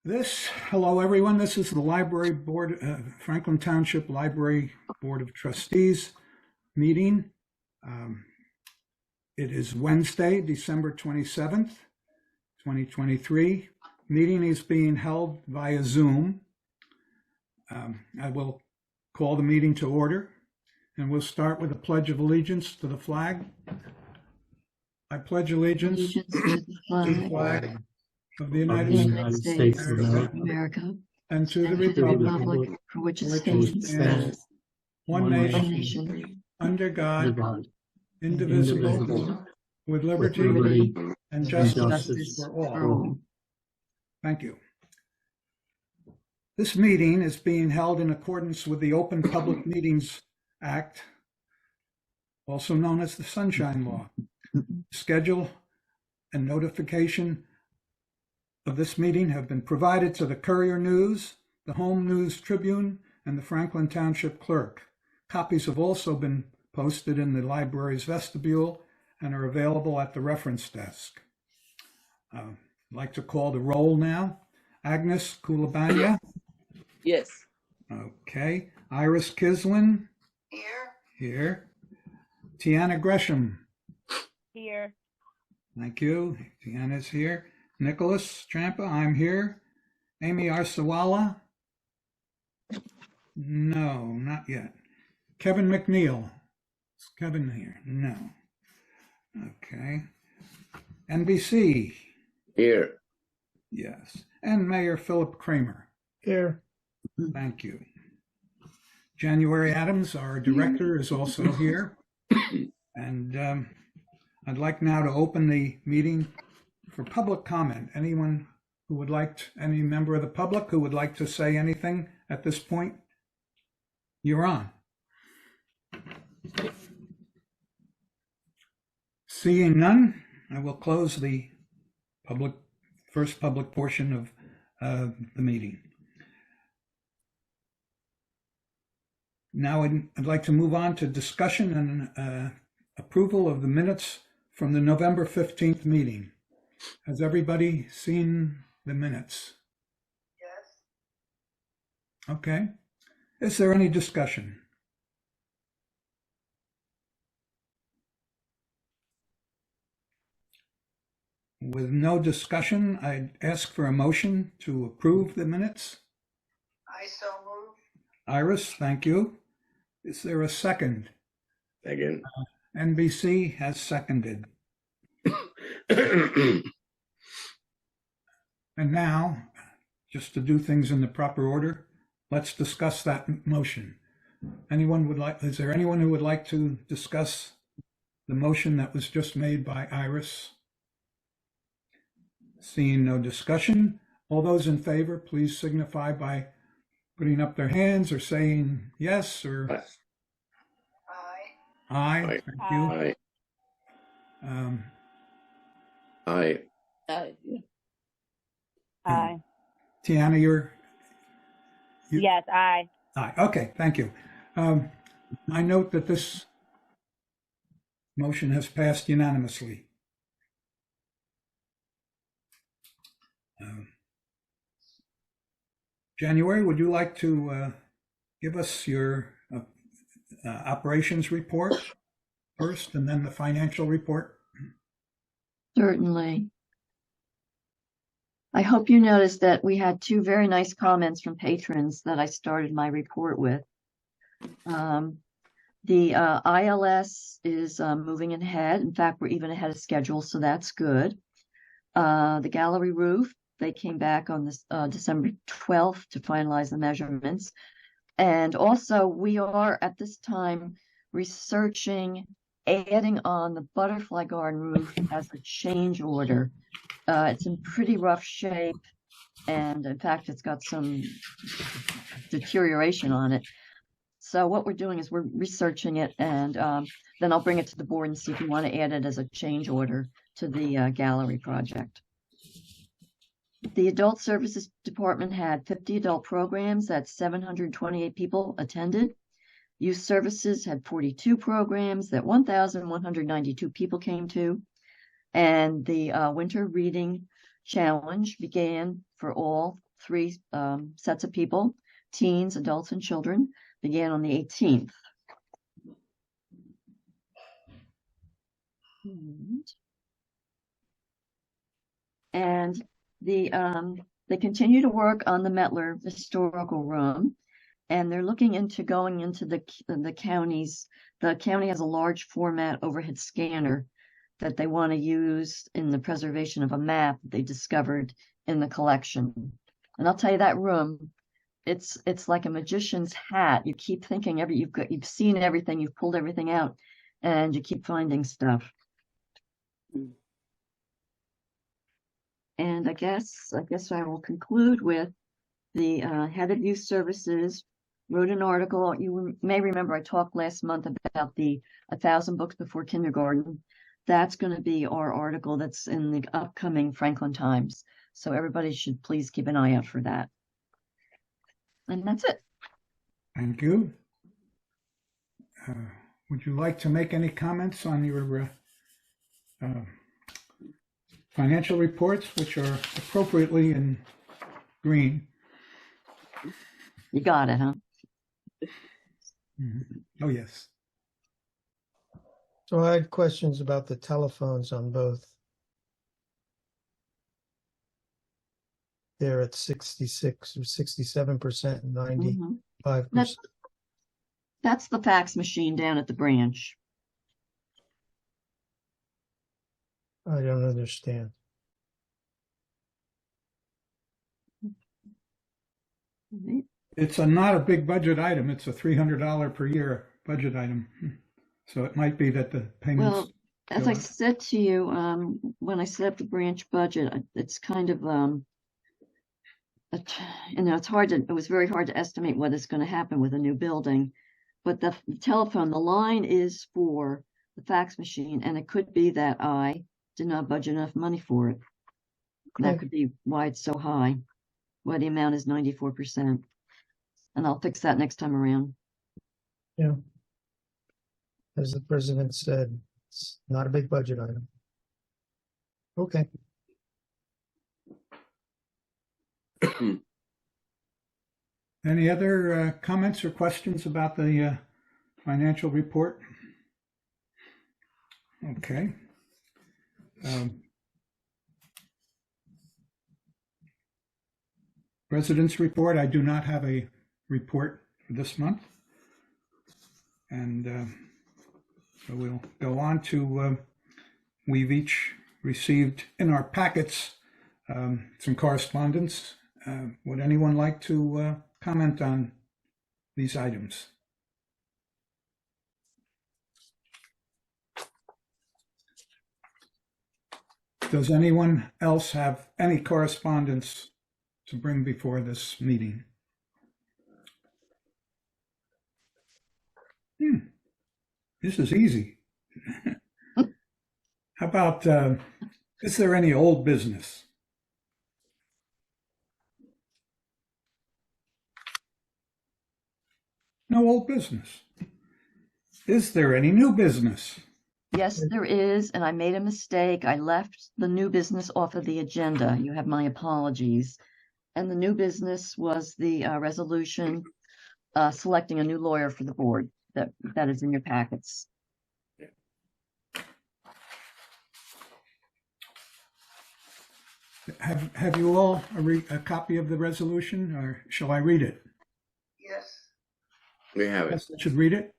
Hello everyone, this is the Library Board, Franklin Township Library Board of Trustees meeting. It is Wednesday, December 27th, 2023. Meeting is being held via Zoom. I will call the meeting to order, and we'll start with a Pledge of Allegiance to the flag. I pledge allegiance to the flag of the United States of America and to the republic for which it stands, one nation, under God, indivisible, with liberty and justice for all. Thank you. This meeting is being held in accordance with the Open Public Meetings Act, also known as the Sunshine Law. Schedule and notification of this meeting have been provided to the Courier News, the Home News Tribune, and the Franklin Township Clerk. Copies have also been posted in the library's vestibule and are available at the reference desk. I'd like to call the roll now. Agnes Kulabanya? Yes. Okay. Iris Kislin? Here. Tiana Gresham? Here. Thank you. Tiana's here. Nicholas Trampa, I'm here. Amy Arsawala? No, not yet. Kevin McNeil? Is Kevin here? No. Okay. NBC? Here. Yes. And Mayor Philip Kramer? Here. Thank you. January Adams, our director, is also here. And I'd like now to open the meeting for public comment. Anyone who would like, any member of the public who would like to say anything at this point? You're on. Seeing none, I will close the first public portion of the meeting. Now I'd like to move on to discussion and approval of the minutes from the November 15th meeting. Has everybody seen the minutes? Yes. Okay. Is there any discussion? With no discussion, I'd ask for a motion to approve the minutes. I so move. Iris, thank you. Is there a second? Second. NBC has seconded. And now, just to do things in the proper order, let's discuss that motion. Is there anyone who would like to discuss the motion that was just made by Iris? Seeing no discussion, all those in favor, please signify by putting up their hands or saying yes or Aye. aye. Aye. Thank you. Aye. Aye. Aye. Tiana, Yes, aye. aye. Okay, thank you. I note that this motion has passed unanimously. January, would you like to give us your operations report first and then the financial report? Certainly. I hope you noticed that we had two very nice comments from patrons that I started my report with. The ILS is moving ahead. In fact, we're even ahead of schedule, so that's good. The gallery roof, they came back on this December 12th to finalize the measurements. And also, we are at this time researching adding on the butterfly garden roof as a change order. It's in pretty rough shape, and in fact, it's got some deterioration on it. So what we're doing is we're researching it, and then I'll bring it to the board and see if we want to add it as a change order to the gallery project. The Adult Services Department had 50 adult programs that 728 people attended. Youth Services had 42 programs that 1,192 people came to. And the Winter Reading Challenge began for all three sets of people, teens, adults, and children, began on the 18th. And they continue to work on the Mettler Historical Room, and they're looking into going into the counties. The county has a large format overhead scanner that they want to use in the preservation of a map that they discovered in the collection. And I'll tell you, that room, it's like a magician's hat. You keep thinking you've seen everything, you've pulled everything out, and you keep finding stuff. And I guess I will conclude with the head of youth services wrote an article. You may remember I talked last month about the 1,000 books before kindergarten. That's going to be our article that's in the upcoming Franklin Times. So everybody should please keep an eye out for that. And that's it. Thank you. Would you like to make any comments on your financial reports, which are appropriately in green? You got it, huh? Oh, yes. So I had questions about the telephones on both. They're at 66 or 67% and 95%. That's the fax machine down at the branch. I don't understand. It's not a big budget item. It's a $300 per year budget item. So it might be that the payments. Well, as I said to you, when I set up the branch budget, it's kind of, it was very hard to estimate what is going to happen with a new building. But the telephone, the line is for the fax machine, and it could be that I did not budget enough money for it. Okay. That could be why it's so high, why the amount is 94%. And I'll fix that next time around. Yeah. As the president said, it's not a big budget item. Okay. Any other comments or questions about the financial report? Okay. President's report, I do not have a report for this month. And so we'll go on to, we've each received in our packets some correspondence. Would anyone like to comment on these items? Does anyone else have any correspondence to bring before this meeting? This is easy. How about, is there any old business? No old business. Is there any new business? Yes, there is, and I made a mistake. I left the new business off of the agenda. You have my apologies. And the new business was the resolution selecting a new lawyer for the board. That is in your packets. Have you all a copy of the resolution, or shall I read it? Yes. We have it. Yes, I should read it?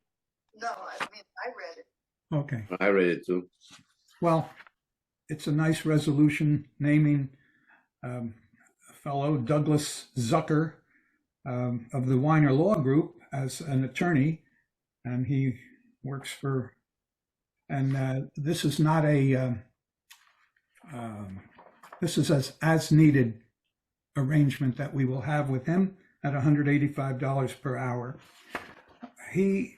No, I mean, I read it. Okay. I read it too. Well, it's a nice resolution naming a fellow, Douglas Zucker, of the Weiner Law Group as an attorney, and he works for, and this is not a, this is as needed arrangement that we will have with him at $185 per hour. He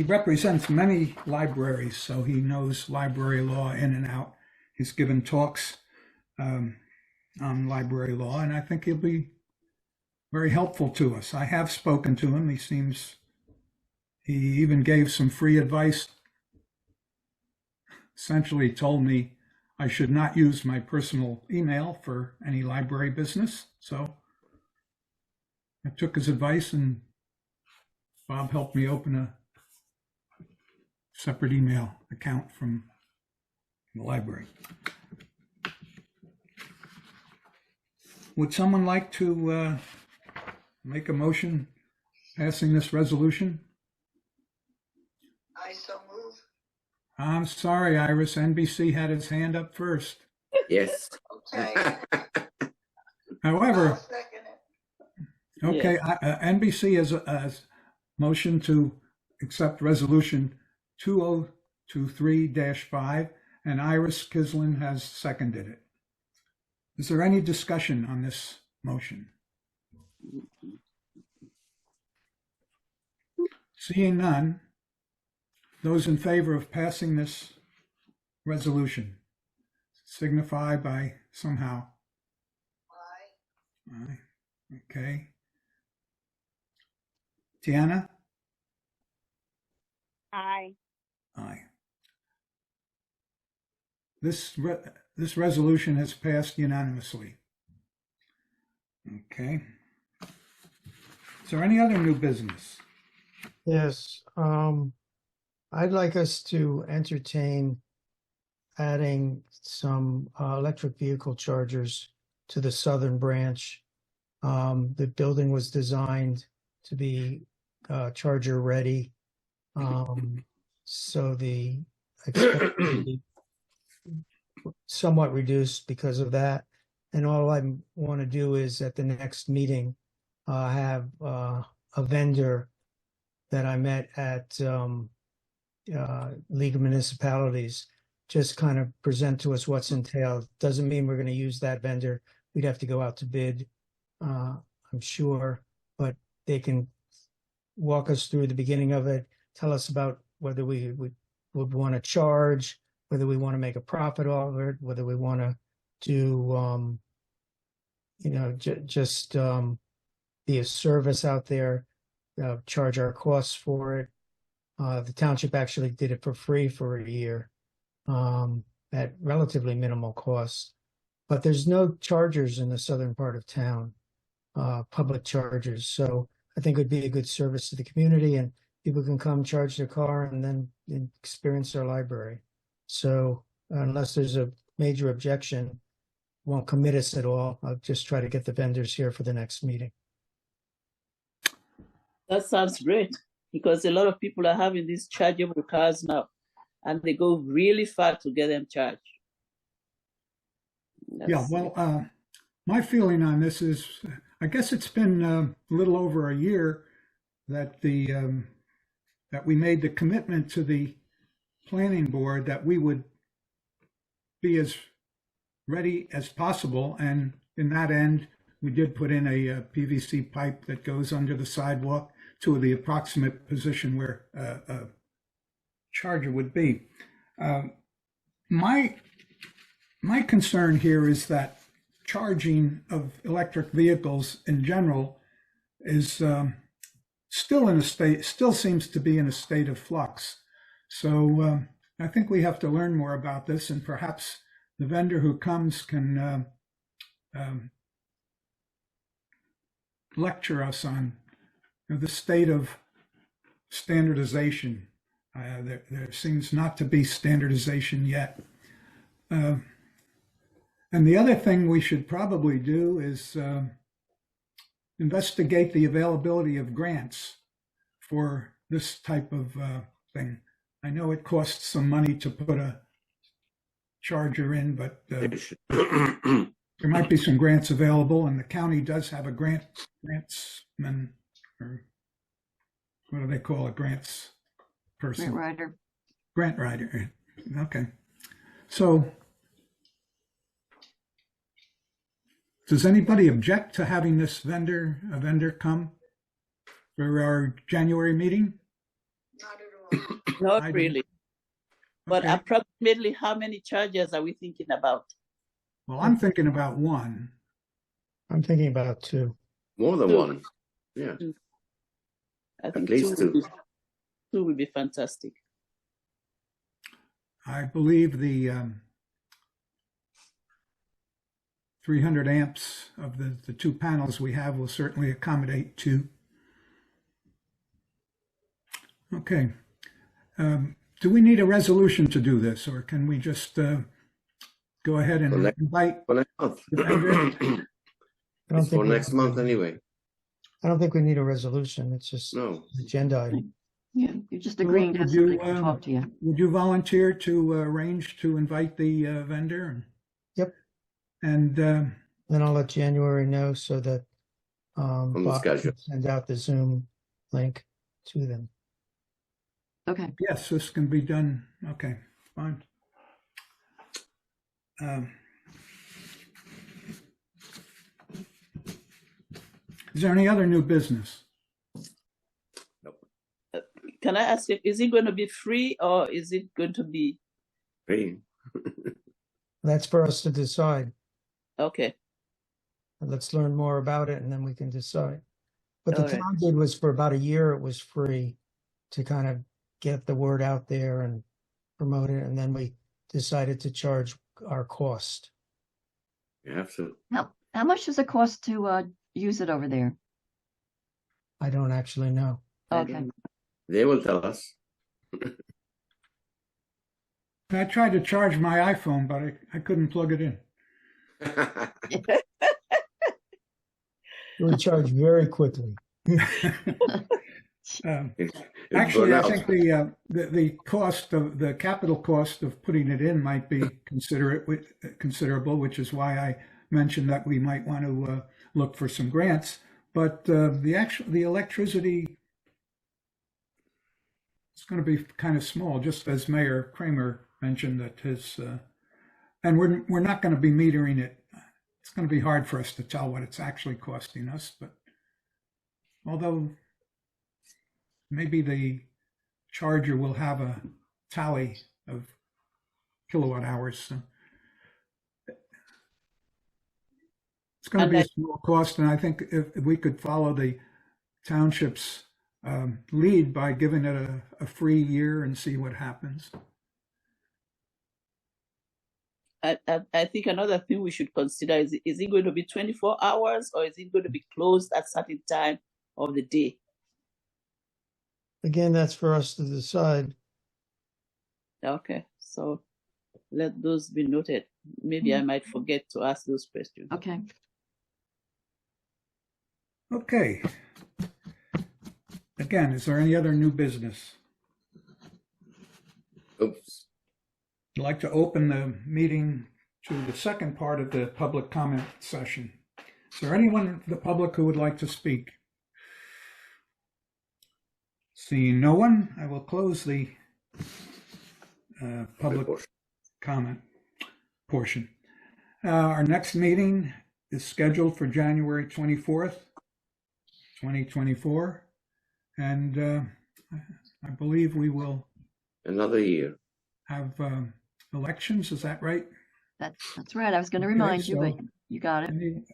represents many libraries, so he knows library law in and out. He's given talks on library law, and I think he'll be very helpful to us. I have spoken to him. He even gave some free advice. Essentially told me I should not use my personal email for any library business. So I took his advice, and Bob helped me open a separate email account from the library. Would someone like to make a motion passing this resolution? I so move. I'm sorry, Iris. NBC had his hand up first. Yes. Okay. However, I'll second it. okay, NBC has a motion to accept resolution 2023-5, and Iris Kislin has seconded it. Is there any discussion on this motion? Seeing none, those in favor of passing this resolution signify by somehow. Aye. Aye. Okay. Tiana? Aye. Aye. This resolution has passed unanimously. Okay. Is there any other new business? Yes, I'd like us to entertain adding some electric vehicle chargers to the southern branch. The building was designed to be charger ready. So the expense will be somewhat reduced because of that. And all I want to do is at the next meeting, have a vendor that I met at League of Municipalities just kind of present to us what's entailed. Doesn't mean we're going to use that vendor. We'd have to go out to bid, I'm sure, but they can walk us through the beginning of it, tell us about whether we would want to charge, whether we want to make a profit off it, whether we want to do, just be a service out there, charge our costs for it. The township actually did it for free for a year at relatively minimal cost. But there's no chargers in the southern part of town, public chargers. So I think it would be a good service to the community, and people can come charge their car and then experience our library. So unless there's a major objection, won't commit us at all. I'll just try to get the vendors here for the next meeting. That sounds great, because a lot of people are having these chargeable cars now, and they go really far to get them charged. Yeah, well, my feeling on this is, I guess it's been a little over a year that that we made the commitment to the planning board that we would be as ready as possible, and in that end, we did put in a PVC pipe that goes under the sidewalk to the approximate position where a charger would be. My concern here is that charging of electric vehicles in general is still seems to be in a state of flux. So I think we have to learn more about this, and perhaps the vendor who comes can lecture us on the state of standardization. There seems not to be standardization yet. And the other thing we should probably do is investigate the availability of grants for this type of thing. I know it costs some money to put a charger in, but there might be some grants available, and the county does have a grantsman, or what do they call a grants person? Grant writer. Okay. So does anybody object to having this a vendor come for our January meeting? Not at all. Not really. But Okay. approximately how many chargers are we thinking about? Well, I'm thinking about one. I'm thinking about 2. More than Two. one. Yeah. I think least two. Two would be fantastic. I believe the 300 amps of the two panels we have will certainly accommodate two. Okay. Do we need a resolution to do this, or can we just go ahead and invite For next month. the vendor? I don't It's for think we next need- month anyway. I don't think we need a resolution. It's just No. an agenda item. Yeah, you're just Well, agreeing to have would you, somebody to talk to you. Would you volunteer to arrange to invite the vendor? Yep. And Then I'll let January know so that the Bob can schedule. send out the Zoom link to them. Okay. yes, this can be done. Okay, fine. Is there any other new business? Can I ask you, is it going to be free or is it going to be Hey, That's for us to decide. okay? Let's learn more about it and then we can decide. But the All right. town bid was for about a year. It was free to kind of get the word out there and promote it. And then we decided to charge our cost. you have to. How much does it cost to use it over there? I don't actually know. I Okay. don't They will tell us. I tried to charge my iPhone, but I couldn't plug it in. We charge very quickly. It's Actually, I burnout. think the cost of the capital cost of putting it in might be considerable, which is why I mentioned that we might want to look for some grants. But the electricity is going to be kind of small, just as Mayor Kramer mentioned that his, and we're not going to be metering it. It's going to be hard for us to tell what it's actually costing us, but although maybe the charger will have a tally of kilowatt hours. So it's going to be a small cost, and I think if we could follow the township's lead by giving it a free year and see what happens. I think another thing we should consider is it going to be 24 hours or is it going to be closed at certain time of the day? Again, that's for us to decide. Okay, so let those be noted. Maybe I might forget to ask those questions. Okay. Okay. Again, is there any other new business? Oops. I'd like to open the meeting to the second part of the public comment session. Is there anyone in the public who would like to speak? Seeing no one, I will close the public comment portion. Our next meeting is scheduled for January 24th, 2024. And I believe we will Another year. have elections, is that right? That's right. I was going to Okay, remind you, but so- you got it.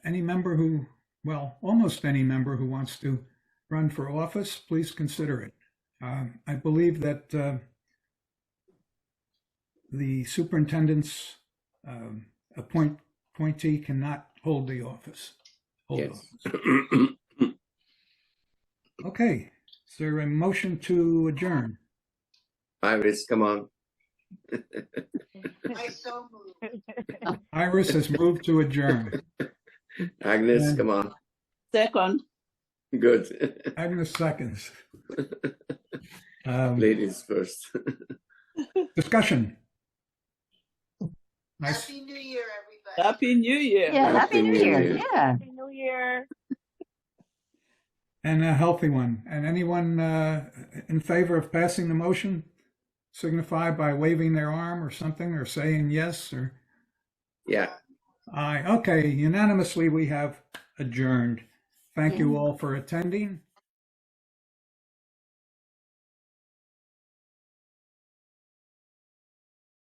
Any member who, well, almost any member who wants to run for office, please consider it. I believe that the superintendent's appointee cannot hold the office. Yes. Okay, is there a motion to adjourn? Iris, come on. I so moved. Iris has moved to adjourn. Agnes, And- come on. Second, Good. Agnes seconds. Ladies first. Discussion. Nice. Happy New Year, everybody. Happy New Year. Yeah, Happy New Year. Yeah. New Year. And a healthy one. And anyone in favor of passing the motion signify by waving their arm or something, or saying yes or Yeah. aye. Okay, unanimously we have adjourned. Thank you Yeah. all for attending.